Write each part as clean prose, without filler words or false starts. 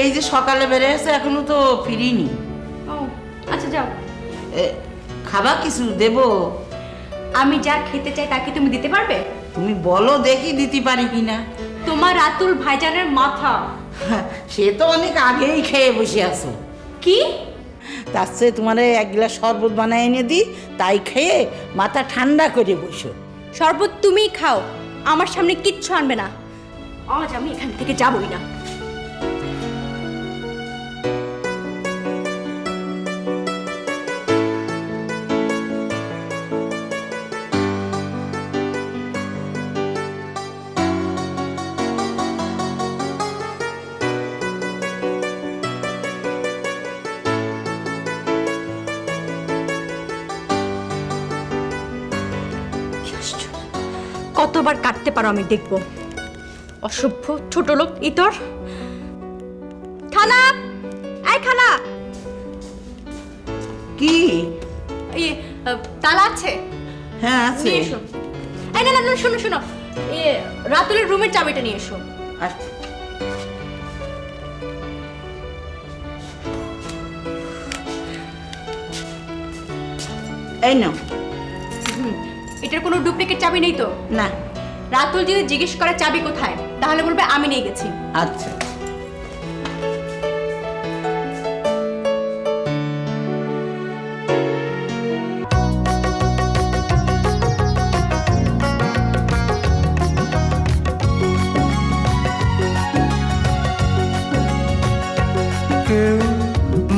এই যে সকালে বেরিয়েছে এখনো তো ফিরিনি। ও আচ্ছা যাও। খাবা কিছু দেবো? আমি যা খেতে চাই তা কি তুমি দিতে পারবে? তুমি বলো দেখি দিতে পারি কিনা। তোমার রাতুল ভাইজানের মাথা। সে তো অনেক আগেই খেয়ে বসে আছো। কি? তার চেয়ে তোমার এক গ্লাস শরবত বানায় এনে দিই, তাই খেয়ে মাথা ঠান্ডা করে বসো। শরবত তুমিই খাও, আমার সামনে কিচ্ছু আনবে না। আজ আমি এখান থেকে যাবই না। কতবার কাটতে পারো আমি দেখবো। অসভ্য ছোট লোক ইতর। খালা, এই খালা। কি? এই তালা আছে? হ্যাঁ আছে। নিয়ে এসো। এই না না না, শোনো শোনো, রাতুলের রুমের চাবিটা নিয়ে এসো। আচ্ছা। এই নাও। এটার কোনো ডুপ্লিকেট চাবি নেই তো? না। রাতুল যদি জিজ্ঞেস করে চাবি কোথায়, তাহলে বলবে আমি নিয়ে গেছি। আচ্ছা। কেউ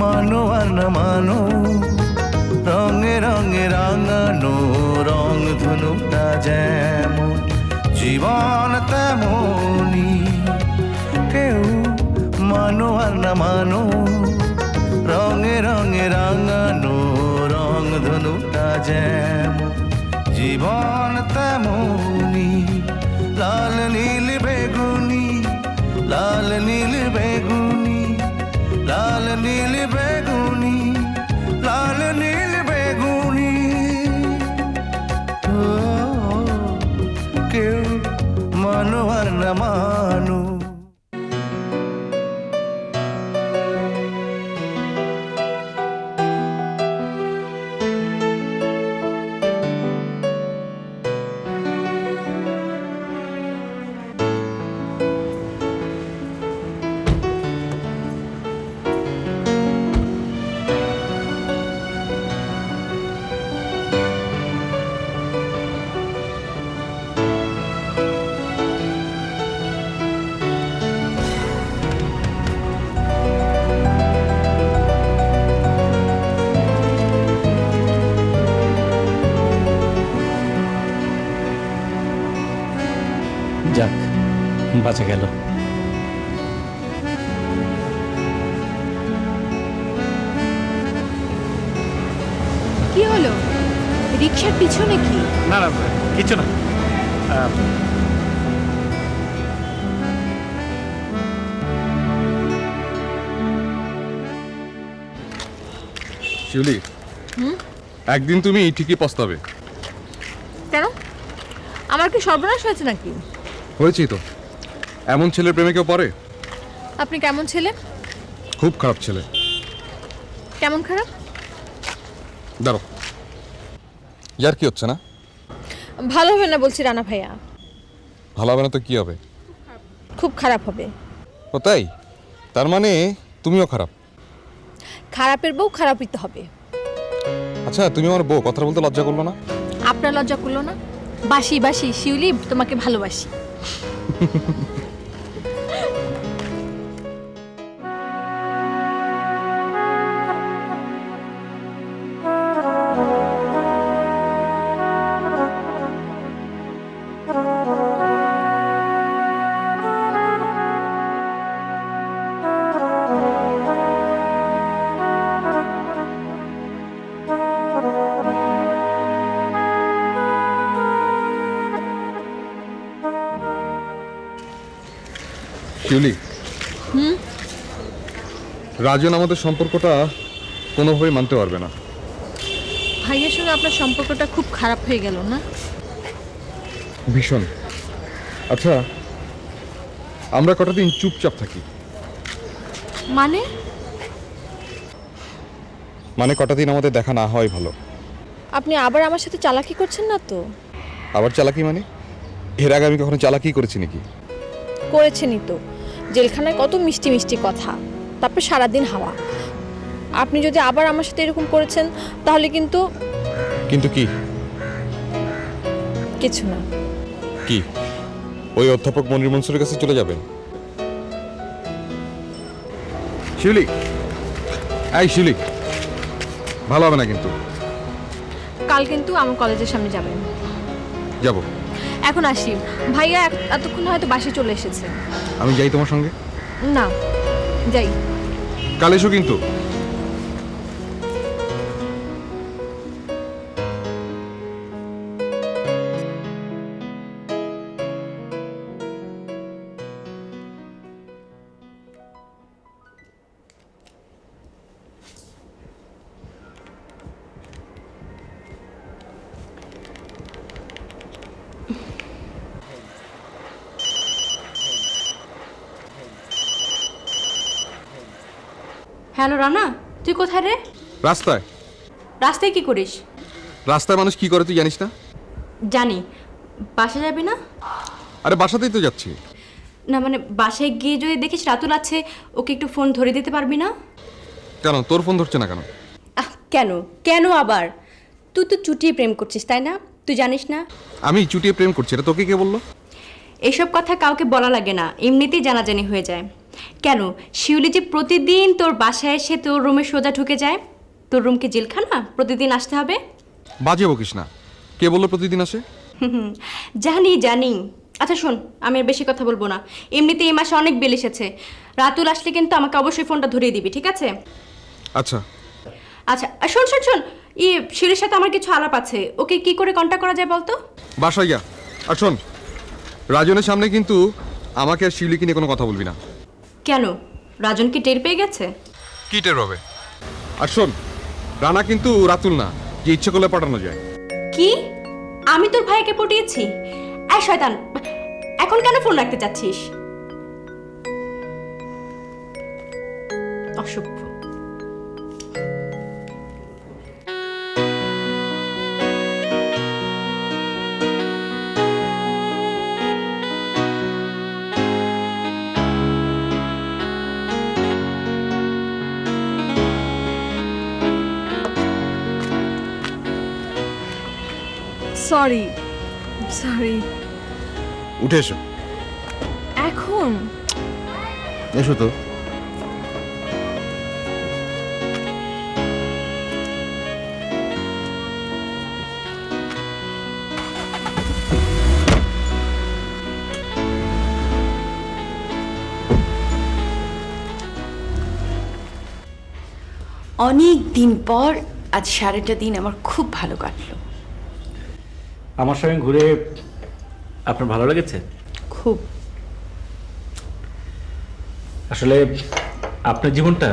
মানো আর না মানো, রঙে রঙে রাঙানো রং ধনুটা যেমন জীবন তেমনি। কেউ মানো আর না মানো, রঙে রঙে রাঙানো রং ধনুটা যেমন জীবন তেমনি। লাল নীল বেগুনি, লাল নীল বেগুনি, লাল নীল বেগুনি, লাল নীল বেগুনি। ও কেউ মানো আর না মানো। যাক, বাঁচা গেল। কি হলো? রিকশার পিছনে কি? না না, কিছু না। শিউলি, একদিন তুমি ঠিকই পস্তাবে। কেন? আমার কি সর্বনাশ হয়েছে নাকি? হয়েছি তো। এমন ছেলের প্রেমে কেউ পড়ে? আপনি কেমন ছেলে? খুব খারাপ ছেলে। কেমন খারাপ? দাঁড়ো, ইয়ার কি হচ্ছে না? ভালো হবে না বলছি রানা ভাইয়া। ভালো হবে না তো কি হবে? খুব খারাপ হবে। ও তাই? তার মানে তুমিও খারাপ? খারাপের বউ খারাপই তো হবে। আচ্ছা, তুমি আমার বউ, কথা বলতে লজ্জা করলো না? আপনার লজ্জা করলো না? বাসি বাসি শিউলি, তোমাকে ভালোবাসি। শিউলি, রাজন আমাদের সম্পর্কটা কোনোভাবেই মানতে পারবে না। ভাইয়ের সঙ্গে আপনার সম্পর্কটা খুব খারাপ হয়ে গেল না? ভীষণ। আচ্ছা, আমরা কটা দিন চুপচাপ থাকি। মানে মানে কটা দিন আমাদের দেখা না হওয়াই ভালো। আপনি আবার আমার সাথে চালাকি করছেন না তো? আবার চালাকি মানে? এর আগে আমি কখনো চালাকি করেছি নাকি? করেছেনই তো, জেলখানায় কত মিষ্টি মিষ্টি কথা, তারপর সারাদিন হাওয়া। আপনি যদি আবার আমার সাথে এরকম করেছেন তাহলে কিন্তু কিন্তু কি? কিছু না। কি ওই অধ্যাপক মনির মনসুরের কাছে চলে যাবেন? শিউলি, এই শিউলি, ভালো হবে না কিন্তু। কাল কিন্তু আমার কলেজের সামনে যাবেন। যাব। এখন আসি, ভাইয়া এতক্ষণ হয়তো বাসে চলে এসেছে। আমি যাই তোমার সঙ্গে? না, যাই। কাল এসো কিন্তু। হ্যালো রানা, তুই কোথায় রে? রাস্তায়। রাস্তায় কি করিস? রাস্তায় মানুষ কি করে তুই জানিস না? জানি। বাসা যাবি না? আরে বাসাতেই তো যাচ্ছি। না মানে বাসায় গিয়ে যদি দেখিস রাতুল আছে, ওকে একটু ফোন ধরে দিতে পারবি না? কেন তোর ফোন ধরছে না কেন? কেন কেন আবার? তুই তো চুটিয়ে প্রেম করছিস তাই না? তুই জানিস না? আমি চুটিয়ে প্রেম করছি, এটা তোকে কে বললো? এসব কথা কাউকে বলা লাগে না, এমনিতেই জানাজানি হয়ে যায়। কেন শিউলি যে প্রতিদিন তোর বাসায় এসে তোর রুমে সোজা ঢুকে যায়? তোর রুমকে জেলখানা? প্রতিদিন আসতে হবে? বাজে বকিস না। কে বললো প্রতিদিন আসে? জানি জানি। আচ্ছা শোন, আমি আর বেশি কথা বলবো না, এমনিতে এই মাসে অনেক বিল এসেছে। রাতুল আসলে কিন্তু আমাকে অবশ্যই ফোনটা ধরিয়ে দিবি, ঠিক আছে? আচ্ছা আচ্ছা শোন শোন শোন, শিউলির সাথে আমার কিছু আলাপ আছে, ওকে কি করে কন্ট্যাক্ট করা যায় বলতো? বাসায় যা। আর শোন, রাজনের সামনে কিন্তু আমাকে আর শিউলিকে নিয়ে কোনো কথা বলবি না। কেন, রাজন কি টের পেয়ে গেছে? কি টের হবে? আর শোন, রানা কিন্তু রাতুল না যে ইচ্ছে করলে পাঠানো যায়। কি? আমি তোর ভাইকে পটিয়েছি? এই শয়তান, এখন কেন ফোন রাখতে চাচ্ছিস? অসভ্য। Sorry sorry. উঠে এসো। এখন? এসো তো। অনেক দিন পর আজ সারাটা দিন আমার খুব ভালো কাটলো। আমার সঙ্গে ঘুরে আপনার ভালো লেগেছে? খুব। আসলে আপনার জীবনটা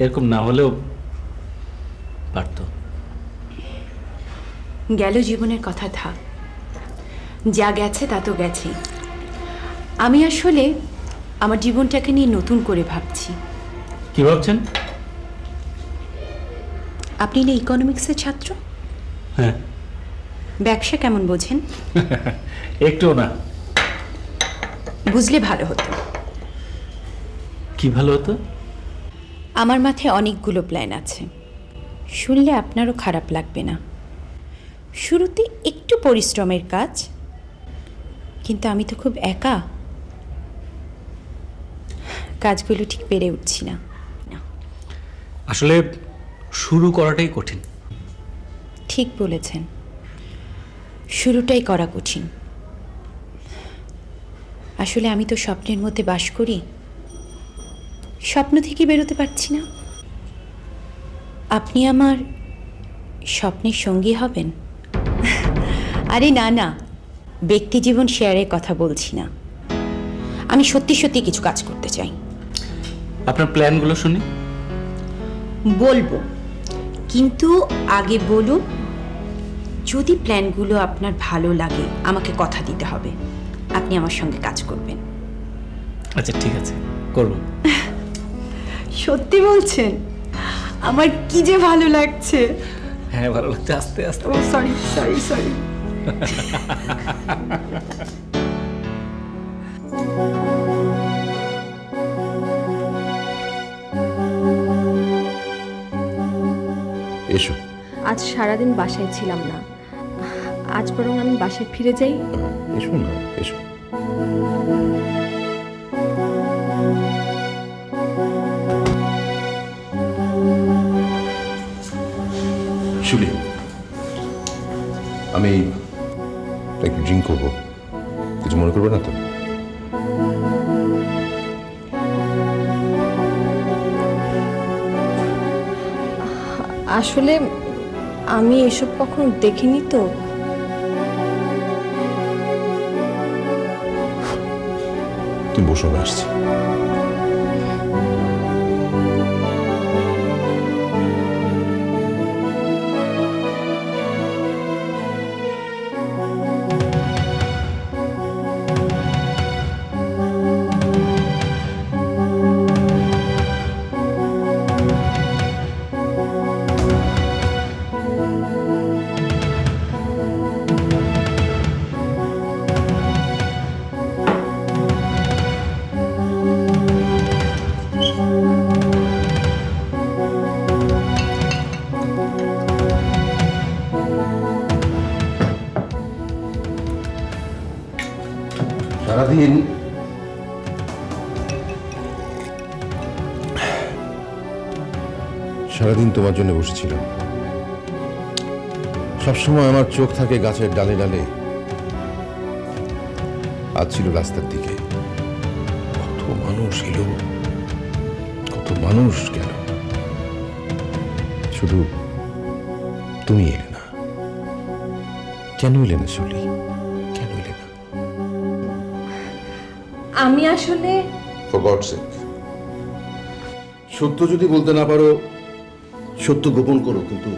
এরকম না হলেও পারত। গেল জীবনের কথা থাক, যা গেছে তা তো গেছে। আমি আসলে আমার জীবনটাকে নিয়ে নতুন করে ভাবছি। কি ভাবছেন? আপনি না ইকোনমিক্সের ছাত্র? হ্যাঁ। ব্যবসা কেমন বোঝেন? একটুও না। বুঝলে ভালো হতো। কি ভালো হতো? আমার মাথায় অনেকগুলো প্ল্যান আছে, শুনলে আপনারও খারাপ লাগবে না। শুরুতে একটু পরিশ্রমের কাজ, কিন্তু আমি তো খুব একা, কাজগুলো ঠিক পেরে উঠছি না। আসলে শুরু করাটাই কঠিন। ঠিক বলেছেন, শুরুটাই করা কঠিন। আসলে আমি তো স্বপ্নের মধ্যে বাস করি, স্বপ্ন থেকে বেরোতে পারছি না। আপনি আমার স্বপ্নের সঙ্গী হবেন? আরে না না, ব্যক্তি জীবন শেয়ারের কথা বলছি না, আমি সত্যি সত্যি কিছু কাজ করতে চাই। আপনার প্ল্যানগুলো শুনি। বলবো, কিন্তু আগে বলুন, যদি প্ল্যানগুলো আপনার ভালো লাগে আমাকে কথা দিতে হবে আপনি আমার সঙ্গে কাজ করবেন। আচ্ছা ঠিক আছে। করব। সত্যি বলছেন? আমার কি যে ভালো লাগছে। হ্যাঁ, ভালো লাগছে। আস্তে আস্তে। ও সরি সরি সরি। এসো। আজ সারাদিন বাসায় ছিলাম না, আজ বরং আমি বাসায় ফিরে যাই। এসো না, এসো। শুলি, আমি একটু ড্রিঙ্ক করবো, কিছু মনে করবে না তো? আসলে আমি এসব কখনো দেখিনি তো। তুমি বসো, আমি আসছি। সারাদিন তোমার জন্য বসেছিলাম। সবসময় আমার চোখ থাকে গাছের ডালে ডালে, আজ ছিল রাস্তার দিকে। কত মানুষ এলো, কত মানুষ গেল, শুধু তুমি এলে না। কেন এলে না শুলি? কেন এলে না? আমি আসলে For God's sake, সত্য যদি বলতে না পারো, সত্য গোপন করো, কিন্তু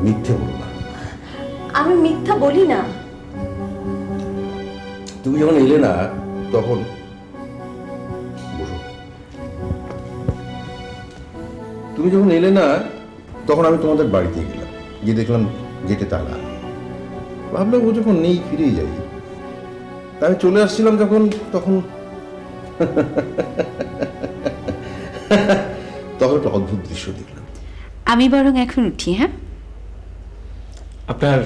মিথ্যে বলো না। আমি মিথ্যা বলি না। তুমি যখন এলে না তখন বসো। তুমি যখন এলে না তখন আমি তোমাদের বাড়িতে গেলাম, গিয়ে দেখলাম গেটে তালা। ভাবলাম ও যখন নেই ফিরেই যাই। তা আমি চলে আসছিলাম যখন, তখন তখন একটা অদ্ভুত দৃশ্য দেখলাম। আমি বরং এখন উঠি। হ্যাঁ, আপনার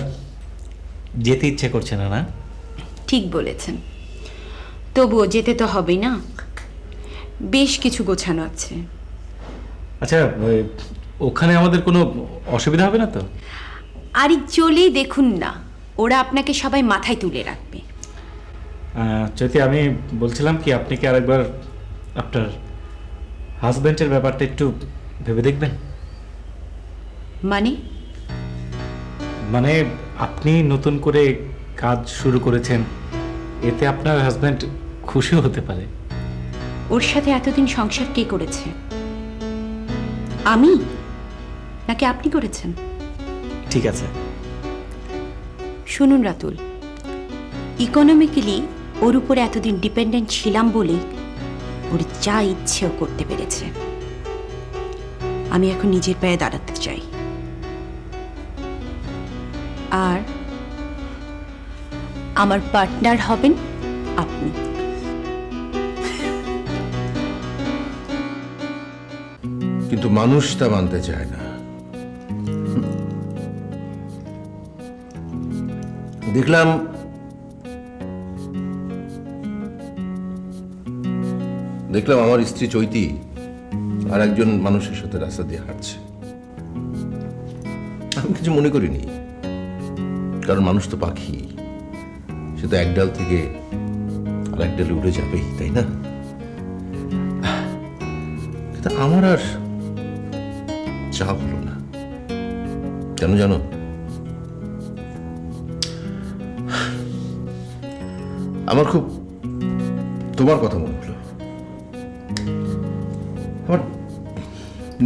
যেতে ইচ্ছে করছে না, না? ঠিক বলেছেন। তবুও যেতে তো হবেই না, বেশ কিছু গোছানো আছে। আচ্ছা, ওখানে আমাদের কোনো অসুবিধা হবে না তো? আরে চলেই দেখুন না, ওরা আপনাকে সবাই মাথায় তুলে রাখবে। যদি আমি বলছিলাম কি, আপনি কি আরেকবার আপনার হাজব্যান্ডের ব্যাপারটা একটু ভেবে দেখবেন? মানে আপনি নতুন করে কাজ শুরু করেছেন, এতে আপনার হাজব্যান্ড খুশিও হতে পারে। ওর সাথে এতদিন সংসার কে করেছে? আমি নাকি আপনি করেছেন? ঠিক আছে। শুনুন রাতুল, ইকোনমিক্যালি ওর উপরে এতদিন ডিপেন্ডেন্ট ছিলাম বলে ওর যা ইচ্ছেও করতে পেরেছে। আমি এখন নিজের পায়ে দাঁড়াতে চাই। আর আমার পার্টনার হবেন আপনি। কিন্তু মানুষ তা মানতে চায় না। দেখলাম আমার স্ত্রী চৈতি আর একজন মানুষের সাথে রাস্তা দিয়ে হাঁটছে। আমি কিছু মনে করিনি, কারণ মানুষ তো পাখি, সে তো এক ডাল থেকে আর এক ডালে উড়ে যাবেই, তাই না? কিন্তু আমার আর চা হলো না। কেন জানো? আমার খুব তোমার কথা মনে হলো। আমার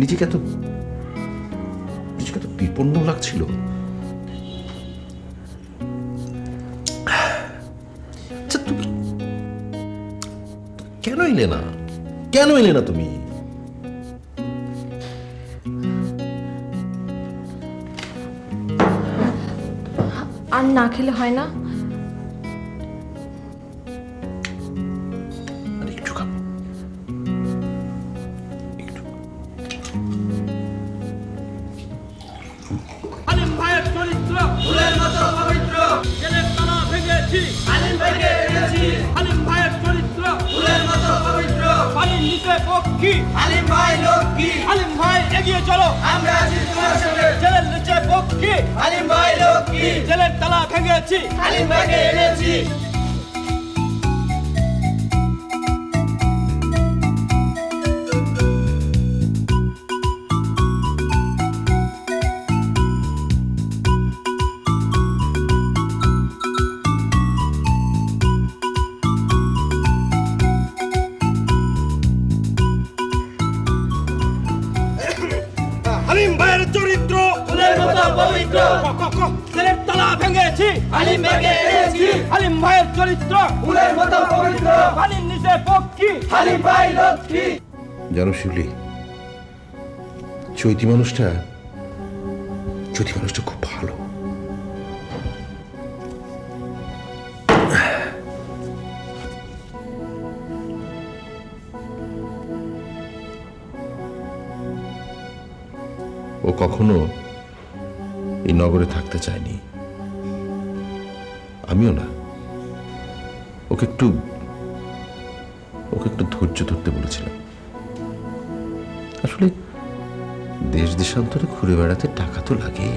নিজেকে এত বিপন্ন লাগছিল। আচ্ছা, তুমি কেন এলে না? কেন এলে না তুমি? আর না খেলে হয় না? আর একটু খাবো, একটু। আলিম ভাইয়ের চরিত্র ফুলের মতো পবিত্র, জেলের তালা ভেঙেছি আলিম ভাইকে এনেছি। আলিম ভাইয়ের চরিত্র ফুলের মতো পবিত্র, পানির নিচে পক্ষী আলিম ভাই লক্ষ্মী। আলিম ভাই এগিয়ে চলো, আমরা আছি তোমার সঙ্গে। জেলের নিচে পক্ষী আলিম ভাই লক্ষ্মী, জেলের তালা ভেঙেছি আলিম ভাইকে এনেছি। আলিম ভাইয়ের চরিত্র ফুলের মতো পবিত্র, জেলের তালা ভেঙেছি আলিম ভাইকে এনেছি। আলিম ভাইয়ের চরিত্র ফুলের মতো পবিত্র, পানির নিচে পক্ষী আলিম ভাই লক্ষ্মী। জানো শিউলি, চৈতি মানুষটা খুব ভালো। ও কখনো এই নগরে থাকতে চায়নি, আমিও না। ওকে একটু ধৈর্য ধরতে বলেছিলাম। আসলে দেশ দেশান্তরে ঘুরে বেড়াতে টাকা তো লাগে,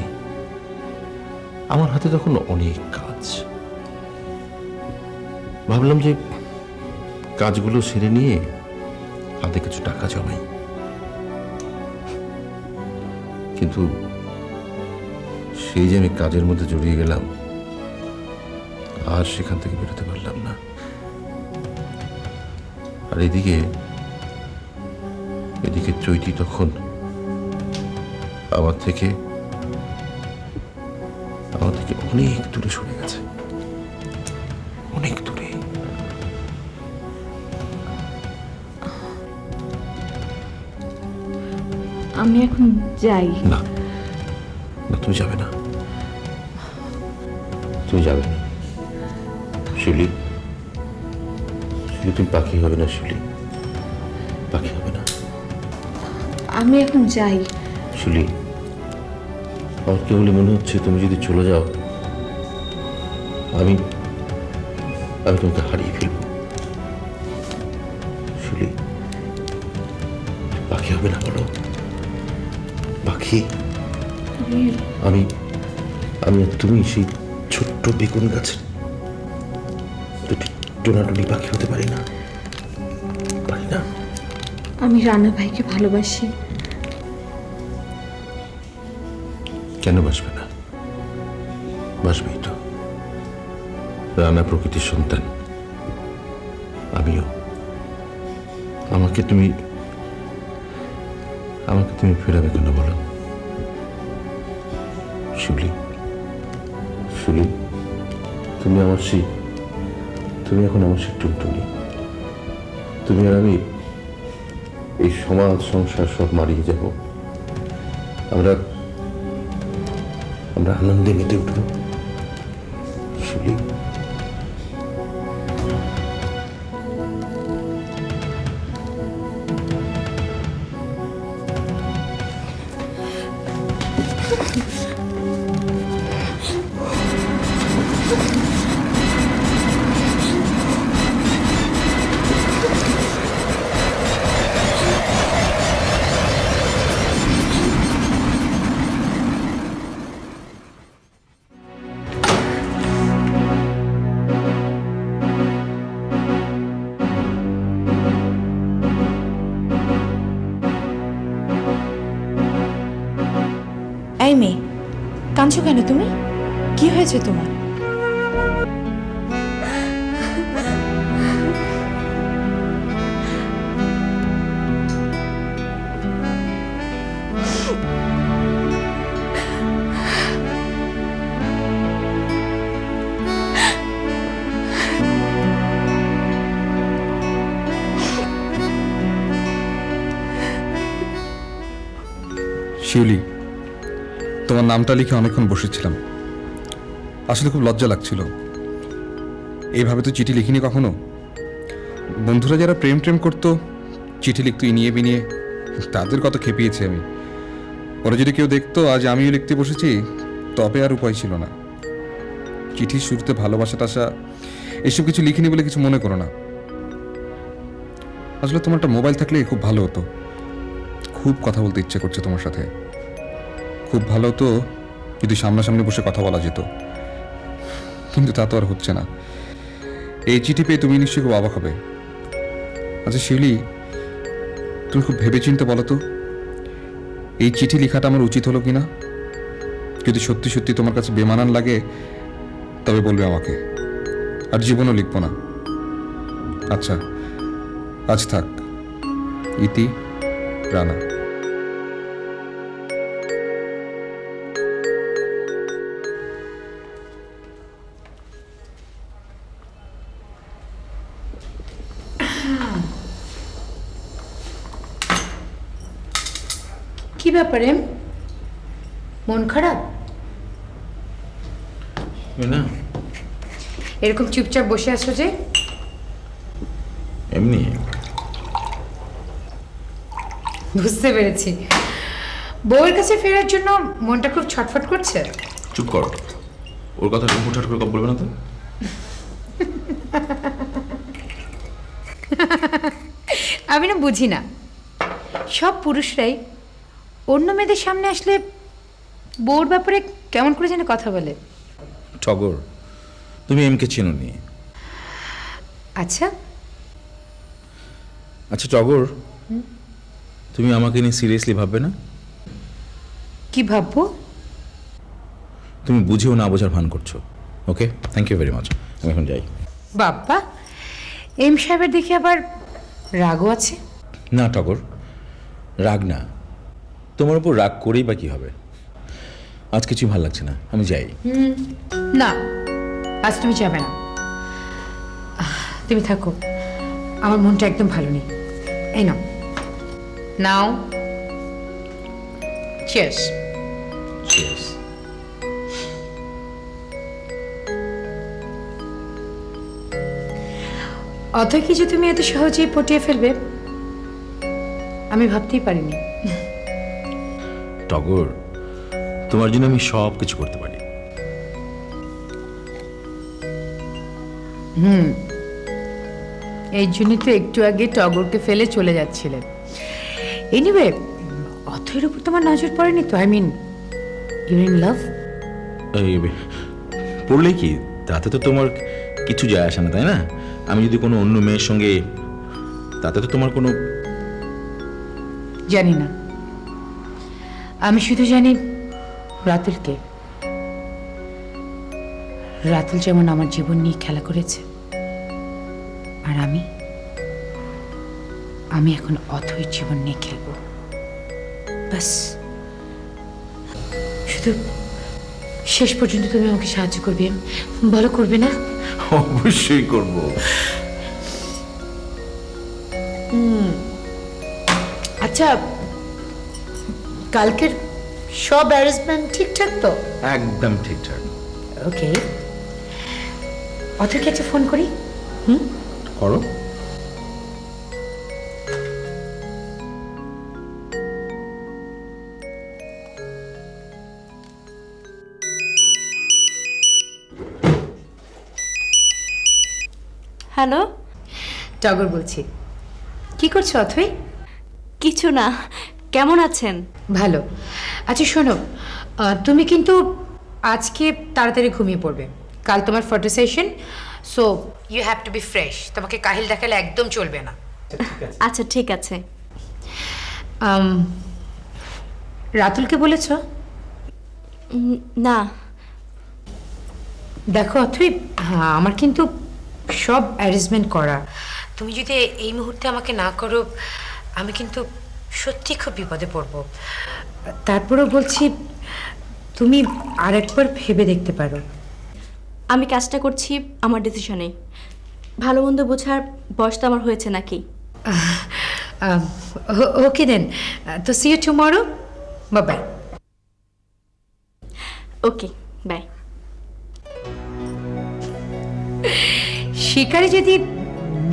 আমার হাতে তখন অনেক কাজ। ভাবলাম যে কাজগুলো সেরে নিয়ে হাতে কিছু টাকা জমাই, কিন্তু সেই যে আমি কাজের মধ্যে জড়িয়ে গেলাম, আর সেখান থেকে বেরোতে পারলাম না। আর এদিকে চৈতি তখন আমার থেকে অনেক দূরে সরে গেছে, অনেক দূরে। আমি এখন যাই। না না, তুমি যাবে না, তুমি যাবে না শিউলি। তুমি পাখি হবে না শিউলি, পাখি হবে না। আমি এখন যাই। শিউলি, আমার কেবলই মনে হচ্ছে তুমি যদি চলে যাও, আমি তোমাকে হারিয়ে ফেলব। শিউলি, পাখি হবে না বলো, পাখি। আমি আর তুমি সেই ছোট্ট বেগুন গাছের দুটি টোনাটুনি পাখি হতে পারি না, পারি না। আমি রানা ভাইকে ভালোবাসি। কেন বাসবে না? বাসবেই তো। রানা প্রকৃতির সন্তান, আমিও। আমাকে তুমি ফেরাবে কেন বলো শিউলি? তুমি এখন আমার সেই টুনটুনি। তুমি আর আমি এই সমাজ সংসার সব মারিয়ে যাব, আমরা আনন্দে মেতে উঠব শিউলি। এই মেয়ে, কাঁদছো কেন তুমি? কি হয়েছে তোমার? শিউলি, তোমার নামটা লিখে অনেকক্ষণ বসেছিলাম। আসলে খুব লজ্জা লাগছিল। এইভাবে তো চিঠি লিখিনি কখনো। বন্ধুরা যারা প্রেম প্রেম করতো, চিঠি লিখতো ইনিয়ে বিনিয়ে, তাদের কত খেপিয়েছি আমি। ওরা যদি কেউ দেখতো আজ আমিও লিখতে বসেছি, তবে আর উপায় ছিল না। চিঠির শুরুতে ভালোবাসা টাসা এসব কিছু লিখিনি বলে কিছু মনে করো না। আসলে তোমার একটা মোবাইল থাকলে খুব ভালো হতো। খুব কথা বলতে ইচ্ছে করছে তোমার সাথে। খুব ভালো হতো যদি সামনাসামনি বসে কথা বলা যেত, কিন্তু তা তো আর হচ্ছে না। এই চিঠি পেয়ে তুমি নিশ্চয়ই খুব অবাক হবে। আচ্ছা শিউলি, তুমি খুব ভেবেচিন্তে বলো তো, এই চিঠি লেখাটা আমার উচিত হলো কিনা? যদি সত্যি সত্যি তোমার কাছে বেমানান লাগে তবে বলবে আমাকে, আর জীবনও লিখবো না। আচ্ছা, আজ থাক। ইতি, রানা। কি ব্যাপারে, মন খারাপ? না, এরকম চুপচাপ বসে আছো যে? এমনি। বুঝতে পেরেছি, বউয়ের কাছে ফেরার জন্য মনটা খুব ছটফট করছে। চুপ করো, ওর কথা হুটহাট করে বলবে না তো। আমি না বুঝি না, সব পুরুষরাই অন্য মেয়েদের সামনে আসলে বউর ব্যাপারে কেমন করে যেন কথা বলে। টগর, তুমি এমকে চেনো নি? আচ্ছা আচ্ছা টগর, তুমি আমাকে নিয়ে সিরিয়াসলি ভাববে না? কি ভাববো? তুমি বুঝেও না বোঝার ভান করছো। ওকে, থ্যাংক ইউ ভেরি মাচ। আমি এখন যাই। বাপ্পা, এম সাহেবের দেখে আবার রাগও আছে। না টগর, রাগ না। তোমার উপর রাগ করেই বা কি হবে? আজ কিছুই ভালো লাগছে না, আমি যাই। না, আজ তুমি যাবে না, তুমি থাকো। আমার মনটা একদম ভালো নেই। এই নাও, নাও। চিয়ার্স। Cheers. অথয় কি যে তুমি এত সহজেই পটিয়ে ফেলবে আমি ভাবতেই পারিনি। টগর, তোমার জন্য আমি সব কিছু করতে পারি। এই জন্যই তো একটু আগে টগরকে ফেলে চলে যাচ্ছিলেন। এনিওয়ে, অথয়ের উপর তোমার নজর পড়েনি তো? I mean, you in love? এই পড়লে কি, তাতে তো তোমার কিছু যায় আসে না, তাই না? আমি যদি কোনো অন্য মেয়ের সঙ্গে, তাতে তো তোমার কোনো... জানি না, আমি শুধু জানি রাতুলকে। রাতুল যেমন আমার জীবন নিয়ে খেলা করেছে, আর আমি এখন অথয়ের জীবন নিয়ে খেলবো। বাস, শুধু শেষ পর্যন্ত তুমি আমাকে সাহায্য করবে, বলো করবে না? অবশ্যই করব। আচ্ছা, কালকের সব অ্যারেঞ্জমেন্ট ঠিকঠাক তো? একদম ঠিকঠাক। ওকে, অথয়কে একটা ফোন করি। করো। হ্যালো, টগর বলছি। কি করছো অথয়? কিছু না, কেমন আছেন? ভালো। আচ্ছা শোনো, তুমি কিন্তু আজকে তাড়াতাড়ি ঘুমিয়ে পড়বে। কাল তোমার photo session, so you have to be fresh. তোমাকে কাহিল দেখালে একদম চলবে না। আচ্ছা ঠিক আছে। রাতুলকে বলেছো? না। দেখো অথই, হ্যাঁ, আমার কিন্তু সব অ্যারেঞ্জমেন্ট করা। তুমি যদি এই মুহূর্তে আমাকে না করো, আমি কিন্তু সত্যি খুব বিপদে পড়ব। তারপরেও বলছি, তুমি আরেকবার ভেবে দেখতে পারো। আমি কাজটা করছি আমার ডিসিশনে। ভালো মন্দ বোঝার বয়স তো আমার হয়েছে নাকি? ওকে দেন, তো C you tomorrow. Babai. Okay, bye. শিকারি যদি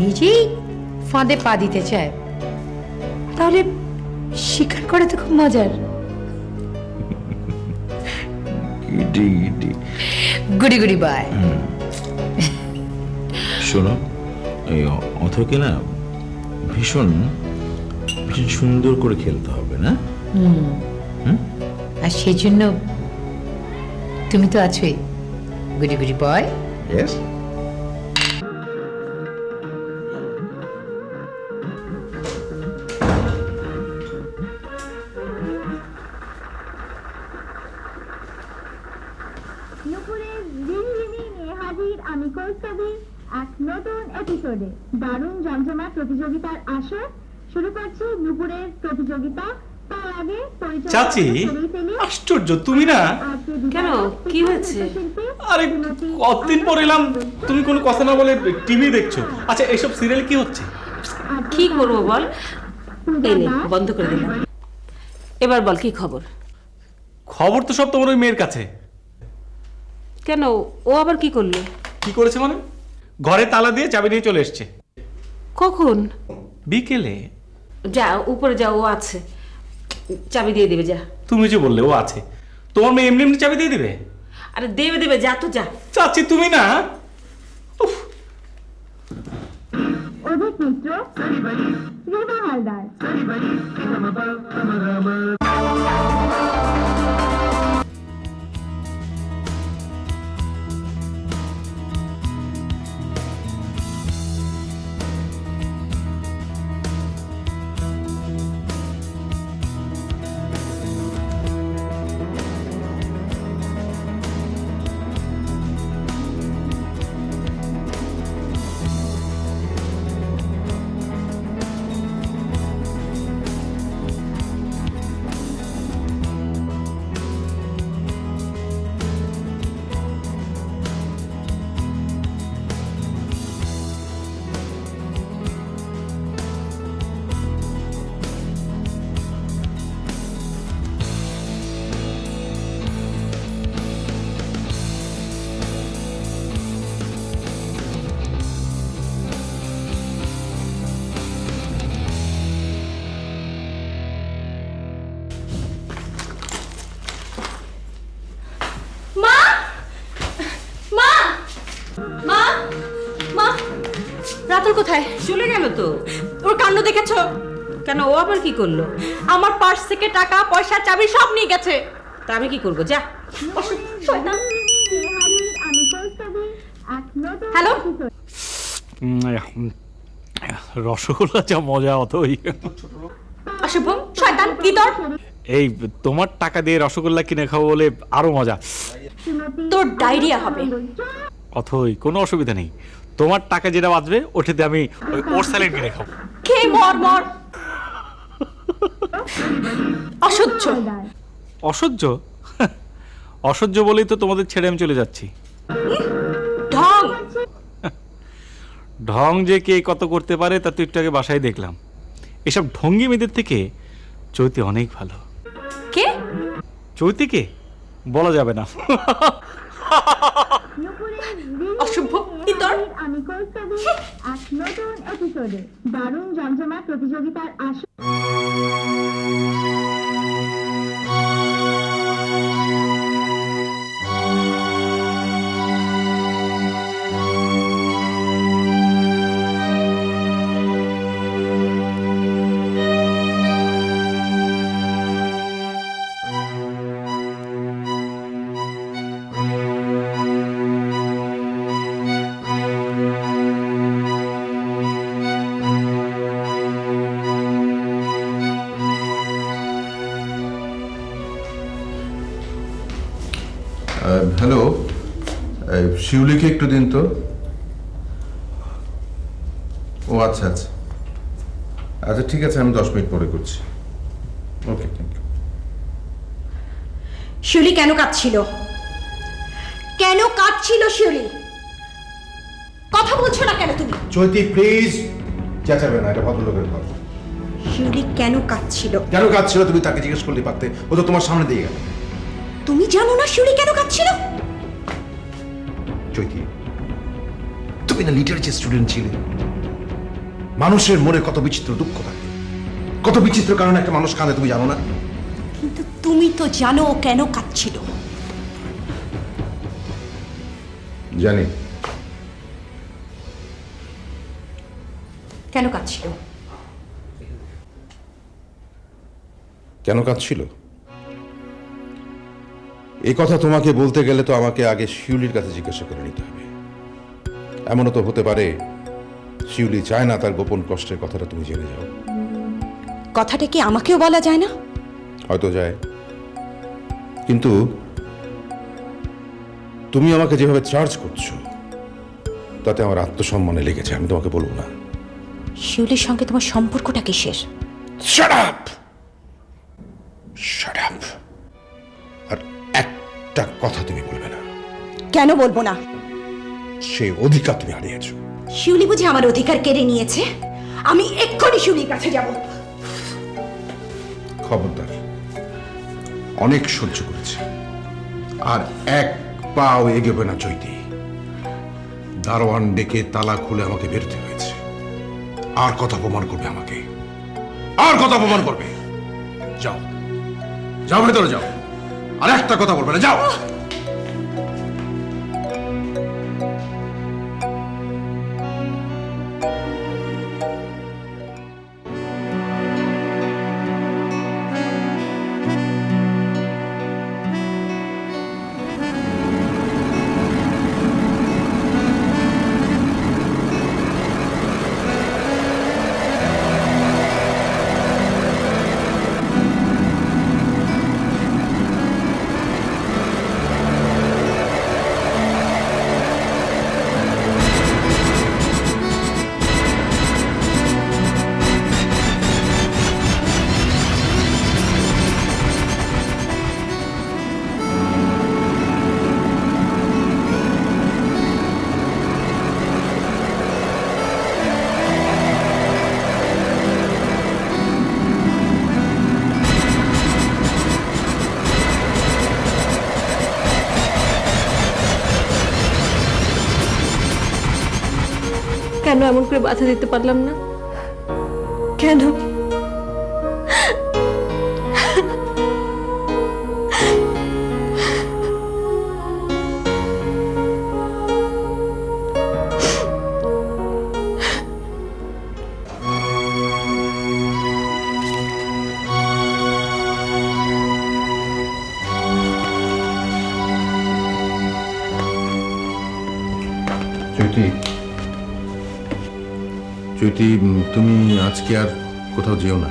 নিজেই ফাঁদে পা দিতে চায় তাহলে শিকার করা তো খুব মজার। গুডি গুডি বাই। শোনো, এই অথকে না ভীষণ ভীষণ সুন্দর করে খেলতে হবে না? আর সেই জন্য তুমি তো আছোই, গুডি গুডি বয়। ইয়েস। নুপুরের রিমিরিমি নিয়ে হাজির আমি কৌস্তভী এক নতুন এপিসোডে। দারুণ জমজমাট প্রতিযোগিতার আসর শুরু করছে নুপুরের প্রতিযোগিতা। তার আগে পরিচয় চাচি, করিয়ে ফেলি। আশ্চর্য, তুমি না? কেন? কি হয়েছে? আরে কতদিন পর এলাম, তুমি কোনো কথা না বলে টিভি দেখছো। আচ্ছা, এইসব সিরিয়াল কি হচ্ছে? কি করবো বল, বন্ধ করে দিলাম। এবার বল কি খবর? খবর তো সব তোমার ওই মেয়ের কাছে। কেন, ও আবার কি করলো? কি করেছে মানে? ঘরে তালা দিয়ে চাবি নিয়ে চলে এসছে কখন? বিকেলে। যা উপরে যা, ও আছে, চাবি দিয়ে দেবে যা। তুমি যে বললে ও আছে, তোমার মেয়ে এমনি এমনি চাবি দিয়ে দিবে? আরে দেবে দেবে, যা তো যা। চাচি তুমি না? উফ। অধিক মিত্র, রেবা হালদার। রাতুল কোথায়? চলে গেল তো। ওর কাণ্ড দেখেছো? কেন, ও আবার কি করলো? আমার পার্স থেকে টাকা পয়সা চাবি সব নিয়ে গেছে। তা আমি কি করবো? যা। আমি কৌস্তভী এক নতুন হ্যালো? রসগোল্লা যা মজা, অতই। অশুভ শয়তান, কি তোর? এই তোমার টাকা দিয়ে রসগোল্লা কিনে খাবো বলে আরো মজা। তোর ডায়রিয়া হবে। অথই, কোনো অসুবিধা নেই, তোমার টাকা যেটা বাঁচবে ওটাতে আমি ওর স্যালাড কিনে খাবো। খেয়ে মর মর। অসহ্য। অসহ্য? অসহ্য বলেই তো তোমাদের ছেড়ে আমি চলে যাচ্ছি। ঢং। ঢং যে কে কত করতে পারে তা তো একটু আগে বাসায় দেখলাম। এসব ঢঙ্গি মেয়েদের থেকে চৈতি অনেক ভালো। কে? চৈতিকে বলা যাবে না। অশুভ, কি তোর? আমি কৌস্তভী এক নতুন এপিসোডে। দারুণ জমজমাট প্রতিযোগিতার আসর। হ্যালো, শিউলিকে একটু দিন তো। ও আচ্ছা আচ্ছা আচ্ছা, ঠিক আছে, আমি 10 মিনিট পরে করছি। ওকে, থ্যাংক ইউ। শিউলি কেন কাঁদছিল? কেন কাঁদছিল শিউলি? কথা বলছো না কেন তুমি? চৈতি প্লিজ চেঁচাবে না, এটা ভদ্রলোকের ঘর। শিউলি কেন কাঁদছিল? কেন কাঁদছিল তুমি তাকে জিজ্ঞেস করলে পারতে, ও তো তোমার সামনে দিয়ে গেল। তুমি জানো না শিউলি কেন কাঁদছিল? চৈতি, তুমি না লিটারেচার স্টুডেন্ট ছিলে? মানুষের মনে কত বিচিত্র দুঃখ থাকে, কত বিচিত্র কারণে একটা মানুষ কাঁদে, তুমি জানো না? কিন্তু তুমি তো জানো ও কেন কাঁদছিল। জানি। কেন কাঁদছিল? কেন কাঁদছিল এই কথা তোমাকে বলতে গেলে তো আমাকে আগে শিউলির কাছে জিজ্ঞাসা করে নিতে হবে। এমনও তো হতে পারে শিউলি চায় না তার গোপন কষ্টের কথাটা তুমি জেনে যাও। কথাটা কি আমাকেও বলা যায় না? হয়তো যায়, কিন্তু তুমি আমাকে যেভাবে চার্জ করছো তাতে আমার আত্মসম্মানে লেগেছে, আমি তোমাকে বলবো না। শিউলির সঙ্গে তোমার সম্পর্কটা কিসের? Shut up! Shut up! আর একটা কথা তুমি বলবে না। কেন বলবো না? সেই অধিকার তুমি হারিয়েছো। শিউলি বুঝি আমার অধিকার কেড়ে নিয়েছে? আমি এক্ষুনি শিউলির কাছে যাব। খবরদার, অনেক সহ্য করেছে, আর এক পাও এগোবে না চৈতি। দারোয়ান ডেকে তালা খুলে আমাকে বেরোতে হয়েছে। আর কথা অপমান করবে আমাকে, আর কথা অপমান করবে। যাও, যাও ভেতরে যাও, আর একটা কথা বলবে না, যাও। কেন এমন করে বাধা দিতে পারলাম না? কেন? চৈতি, চৈতি, তুমি আজকে আর কোথাও যেও না।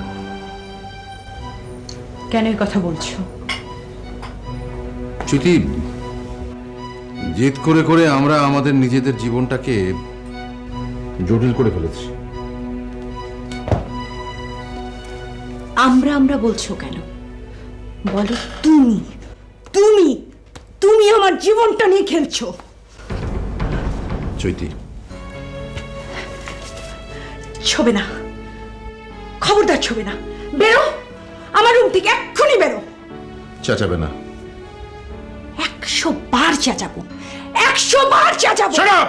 কেন এই কথা বলছো? চৈতি, জেদ করে করে আমরা আমাদের নিজেদের জীবনটাকে জটিল করে ফেলেছি। আমরা বলছো কেন? বলো তুমি তুমি তুমি আমার জীবনটা নিয়ে খেলছো। চৈতি, ছবে না, খবরদার ছবে না। বেরো আমার রুম থেকে, এক্ষুনি বেরো। চেঁচাবে না। 100 বার চেঁচাবো, 100 বার চেঁচাবো। Shut up!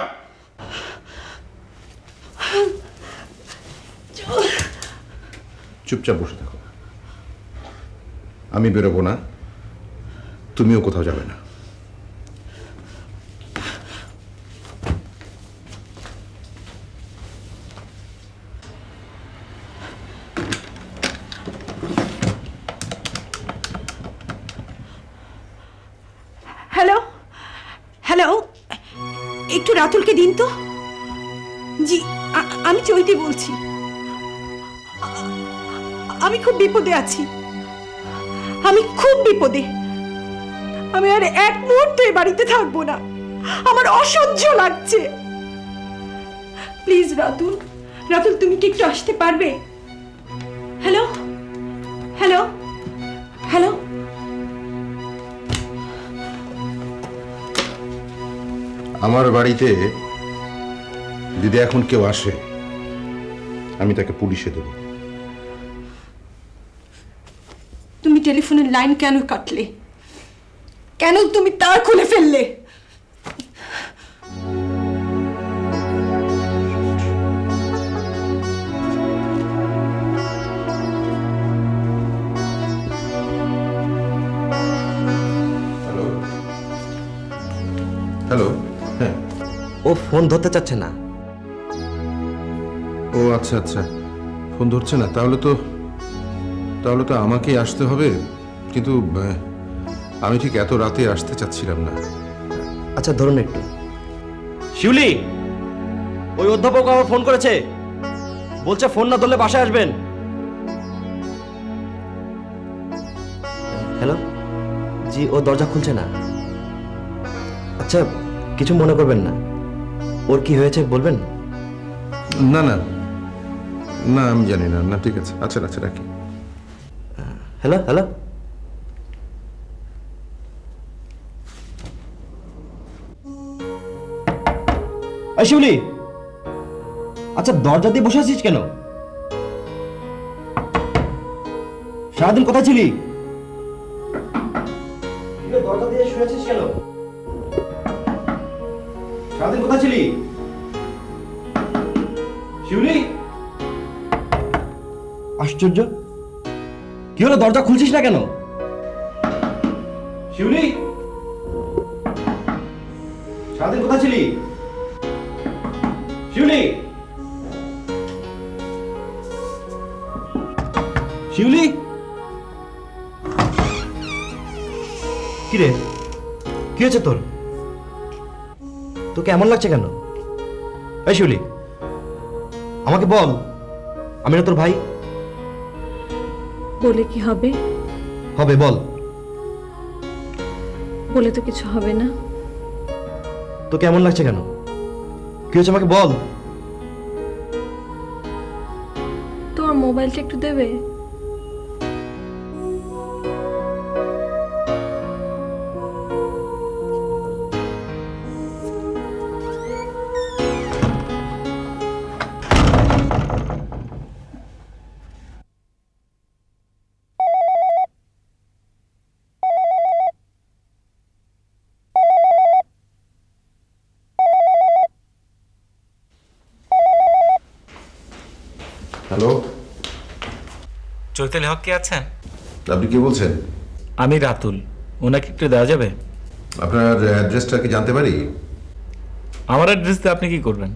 চুপচাপ বসে থাকো। আমি বেরোবো না, তুমিও কোথাও যাবে না। হ্যালো হ্যালো, একটু রাতুলকে দিন তো। জি, আমি চৈতি বলছি। আমি খুব বিপদে আছি, আমি খুব বিপদে। আমি আর এক মুহূর্ত এই বাড়িতে থাকবো না, আমার অসহ্য লাগছে। প্লিজ রাতুল, রাতুল তুমি কি একটু আসতে পারবে? Hello hello hello. আমার বাড়িতে যদি এখন কেউ আসে আমি তাকে পুলিশে দেব। টেলিফোনের লাইন কেন কাটলে? কেন তুমি তার খুলে ফেললে? হ্যালো হ্যালো, হ্যাঁ। ও ফোন ধরতে চাচ্ছে না। ও আচ্ছা আচ্ছা, ফোন ধরছে না। তাহলে তো আমাকেই আসতে হবে, কিন্তু আমি ঠিক এত রাতে আসতে চাচ্ছিলাম না। আচ্ছা ধরুন একটু। শিউলি, ওই অধ্যাপক আমার ফোন করেছে, বলছে ফোন না ধরলে বাসায় আসবেন। হ্যালো, জি ও দরজা খুলছে না। আচ্ছা কিছু মনে করবেন না, ওর কি হয়েছে বলবেন? না না না, আমি জানি না। না ঠিক আছে, আচ্ছা আচ্ছা রাখি। হ্যালো হ্যালো, শিউলি, আচ্ছা দরজা দিয়ে বসে আছিস কেন? সারাদিন কোথায় ছিলি? দরজা দিয়ে শুয়ে আছিস কেন? সারাদিন কোথায় ছিলি? শিউলি, আশ্চর্য, কি হলো দরজা খুলছিস না কেন? শিউলি, সারাদিন কোথায় ছিলি? শিউলি, শিউলি, কি রে, কি হয়েছে তোর? তোকে এমন লাগছে কেন? এই শিউলি, আমাকে বল, আমি না তোর ভাই? বলে কি হবে? হবে, বল। বলে তো কিছু হবে না। তোকে এমন লাগছে কেন? কি হয়েছে আমাকে বল। তোমার মোবাইলটা একটু দেবে? হ্যালো, চৈতালি হক কে আছেন? আপনি কে বলছেন? আমি রাতুল, ওনাকে একটু দেওয়া যাবে? আপনার অ্যাড্রেসটা কি জানতে পারি? আমার অ্যাড্রেস দিয়ে আপনি কি করবেন?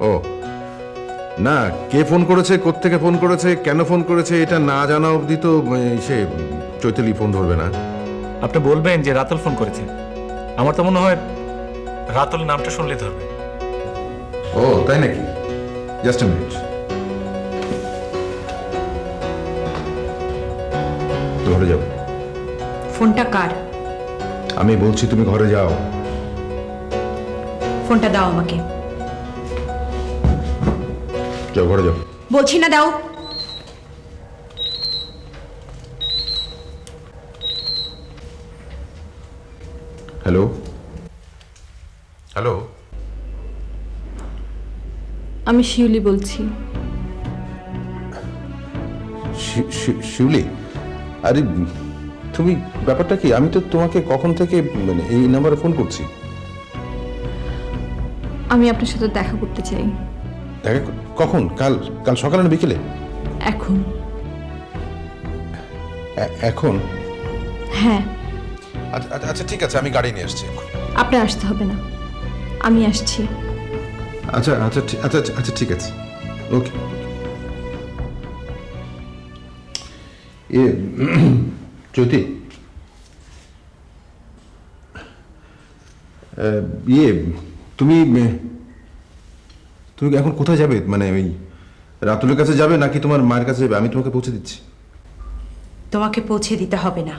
ও না, কে ফোন করেছে, কোত্থেকে ফোন করেছে, কেন ফোন করেছে, এটা না জানা অবধি তো সে চৈতালি ফোন ধরবে না। আপনি বলবেন যে রাতুল ফোন করেছে। আমার তো মনে হয় রাতুল নামটা শুনলে ধরবে। ও তাই নাকি? Just a minute. ঘরে যাও। ফোনটা কার? আমি বলছি তুমি ঘরে যাও। ফোনটা দাও আমাকে। যাও, ঘরে যাও। বলছি না দাও। হ্যালো হ্যালো, আমি শিউলি বলছি। শিউলি, আরে তুমি, ব্যাপারটা কি? আমি তো তোমাকে কখন থেকে এই নাম্বারে ফোন করছি। আমি আপনার সাথে দেখা করতে চাই। দেখা কখন? কাল কাল সকালে না বিকেলে? এখন। এখন? হ্যাঁ। আচ্ছা আচ্ছা ঠিক আছে, আমি গাড়ি নিয়ে আসছি। আপনার আসতে হবে না, আমি আসছি। আচ্ছা আচ্ছা আচ্ছা আচ্ছা ঠিক আছে, ওকে। জ্যোতি, তুমি তুমি এখন কোথায় যাবে? মানে ওই রাতুলের কাছে যাবে নাকি তোমার মায়ের কাছে যাবে? আমি তোমাকে পৌঁছে দিচ্ছি। তোমাকে পৌঁছে দিতে হবে না।